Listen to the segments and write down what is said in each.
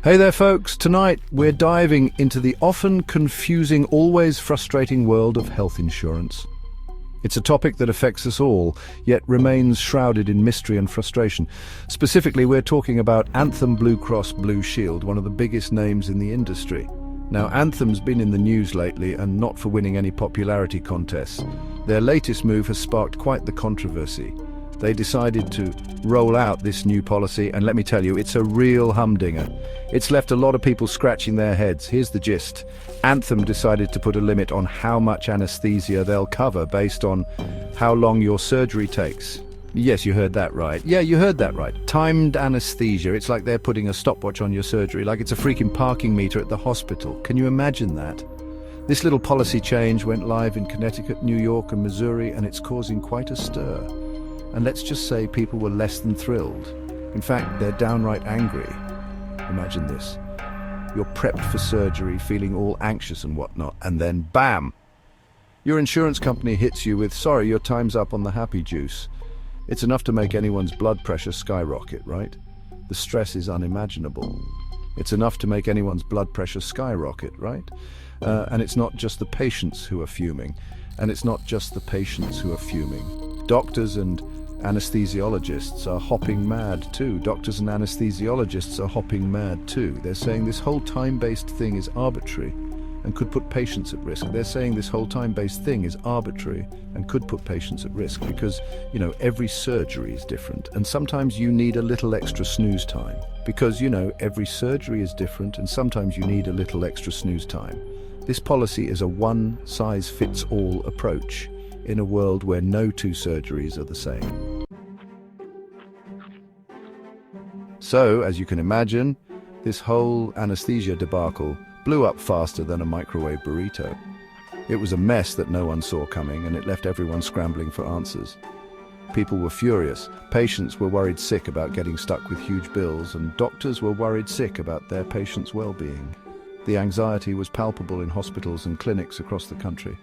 Hey there folks, tonight we're diving into the often confusing, always frustrating world of health insurance. It's a topic that affects us all, yet remains shrouded in mystery and frustration. Specifically, we're talking about Anthem Blue Cross Blue Shield, one of the biggest names in the industry. Now, Anthem's been in the news lately, and not for winning any popularity contests. Their latest move has sparked quite the controversy. They decided to roll out this new policy, and let me tell you, it's a real humdinger. It's left a lot of people scratching their heads. Here's the gist. Anthem decided to put a limit on how much anesthesia they'll cover based on how long your surgery takes. Yes, you heard that right. Yeah, you heard that right. Timed anesthesia. It's like they're putting a stopwatch on your surgery, like it's a freaking parking meter at the hospital. Can you imagine that? This little policy change went live in Connecticut, New York, and Missouri, and it's causing quite a stir. And let's just say people were less than thrilled. In fact, they're downright angry. Imagine this. You're prepped for surgery, feeling all anxious and whatnot, and then BAM! Your insurance company hits you with, sorry, your time's up on the happy juice. It's enough to make anyone's blood pressure skyrocket, right? The stress is unimaginable. It's enough to make anyone's blood pressure skyrocket, right? And it's not just the patients who are fuming. Doctors and anesthesiologists are hopping mad too. They're saying this whole time-based thing is arbitrary and could put patients at risk. Because, every surgery is different, and sometimes you need a little extra snooze time. This policy is a one-size-fits-all approach in a world where no two surgeries are the same. So, as you can imagine, this whole anesthesia debacle blew up faster than a microwave burrito. It was a mess that no one saw coming, and it left everyone scrambling for answers. People were furious, patients were worried sick about getting stuck with huge bills, and doctors were worried sick about their patients' well-being. The anxiety was palpable in hospitals and clinics across the country.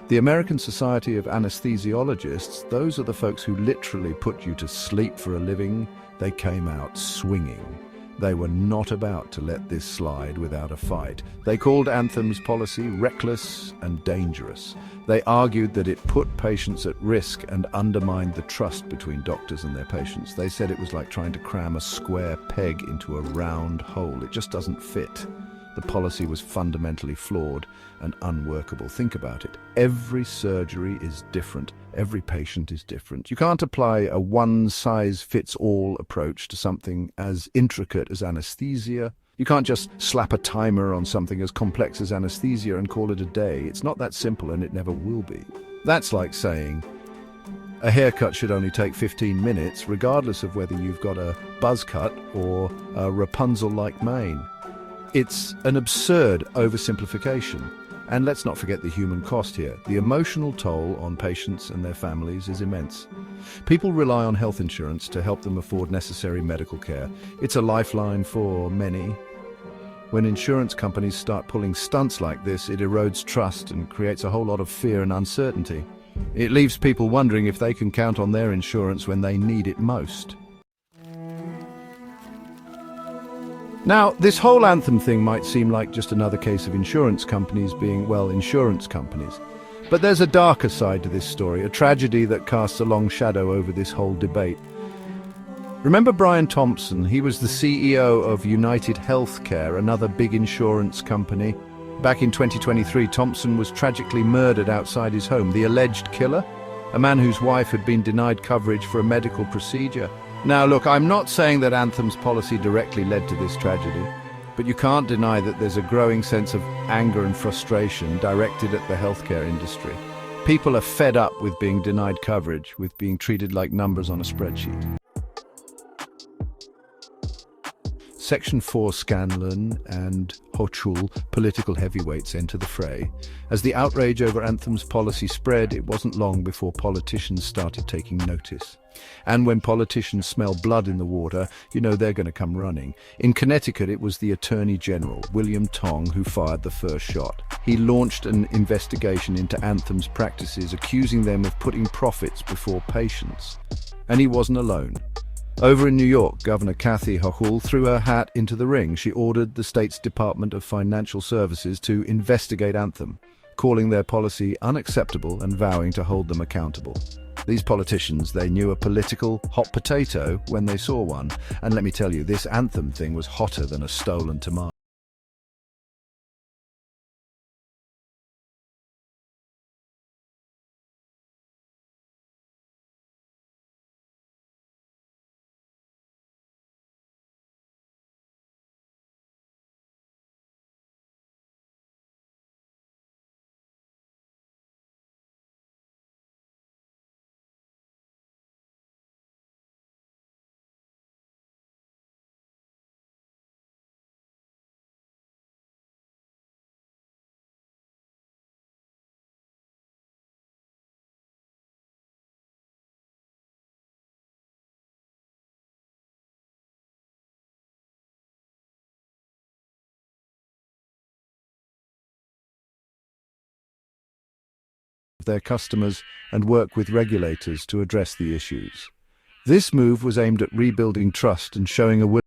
The American Society of Anesthesiologists, those are the folks who literally put you to sleep for a living, they came out swinging. They were not about to let this slide without a fight. They called Anthem's policy reckless and dangerous. They argued that it put patients at risk and undermined the trust between doctors and their patients. They said it was like trying to cram a square peg into a round hole. It just doesn't fit. The policy was fundamentally flawed and unworkable. Think about it. Every surgery is different. Every patient is different. You can't apply a one-size-fits-all approach to something as intricate as anesthesia. You can't just slap a timer on something as complex as anesthesia and call it a day. It's not that simple, and it never will be. That's like saying a haircut should only take 15 minutes, regardless of whether you've got a buzz cut or a Rapunzel-like mane. It's an absurd oversimplification. And let's not forget the human cost here. The emotional toll on patients and their families is immense. People rely on health insurance to help them afford necessary medical care. It's a lifeline for many. When insurance companies start pulling stunts like this, it erodes trust and creates a whole lot of fear and uncertainty. It leaves people wondering if they can count on their insurance when they need it most. Now, this whole Anthem thing might seem like just another case of insurance companies being, insurance companies. But there's a darker side to this story, a tragedy that casts a long shadow over this whole debate. Remember Brian Thompson? He was the CEO of UnitedHealthcare, another big insurance company. Back in 2023, Thompson was tragically murdered outside his home. The alleged killer? A man whose wife had been denied coverage for a medical procedure. Now look, I'm not saying that Anthem's policy directly led to this tragedy, but you can't deny that there's a growing sense of anger and frustration directed at the healthcare industry. People are fed up with being denied coverage, with being treated like numbers on a spreadsheet. Section 4 Scanlon and Hochul, political heavyweights, enter the fray. As the outrage over Anthem's policy spread, it wasn't long before politicians started taking notice. And when politicians smell blood in the water, they're going to come running. In Connecticut, it was the Attorney General, William Tong, who fired the first shot. He launched an investigation into Anthem's practices, accusing them of putting profits before patients. And he wasn't alone. Over in New York, Governor Kathy Hochul threw her hat into the ring. She ordered the state's Department of Financial Services to investigate Anthem, calling their policy unacceptable and vowing to hold them accountable. These politicians, they knew a political hot potato when they saw one. And let me tell you, this Anthem thing was hotter than a stolen tomato. Their customers and work with regulators to address the issues. This move was aimed at rebuilding trust and showing a will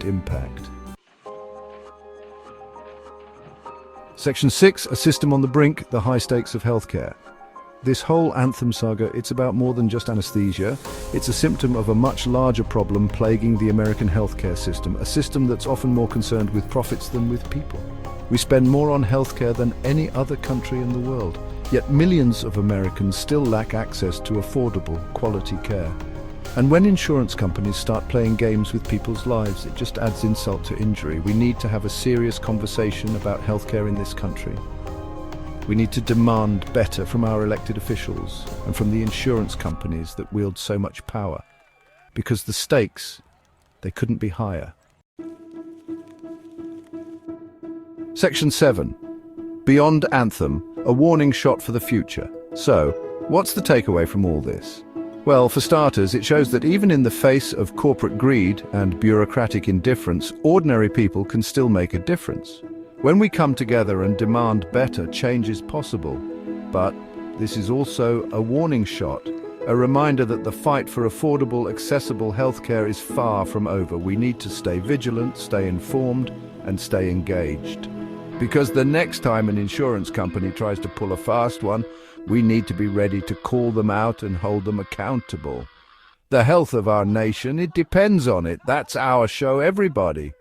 impact. Section 6, a system on the brink, the high stakes of healthcare. This whole Anthem saga, it's about more than just anesthesia. It's a symptom of a much larger problem plaguing the American healthcare system, a system that's often more concerned with profits than with people. We spend more on healthcare than any other country in the world, yet millions of Americans still lack access to affordable, quality care. And when insurance companies start playing games with people's lives, it just adds insult to injury. We need to have a serious conversation about healthcare in this country. We need to demand better from our elected officials and from the insurance companies that wield so much power, because the stakes, they couldn't be higher. Section 7. Beyond Anthem, a warning shot for the future. So, what's the takeaway from all this? Well, for starters, it shows that even in the face of corporate greed and bureaucratic indifference, ordinary people can still make a difference. When we come together and demand better, change is possible. But this is also a warning shot, a reminder that the fight for affordable, accessible healthcare is far from over. We need to stay vigilant, stay informed, and stay engaged. Because the next time an insurance company tries to pull a fast one, we need to be ready to call them out and hold them accountable. The health of our nation, it depends on it. That's our show, everybody.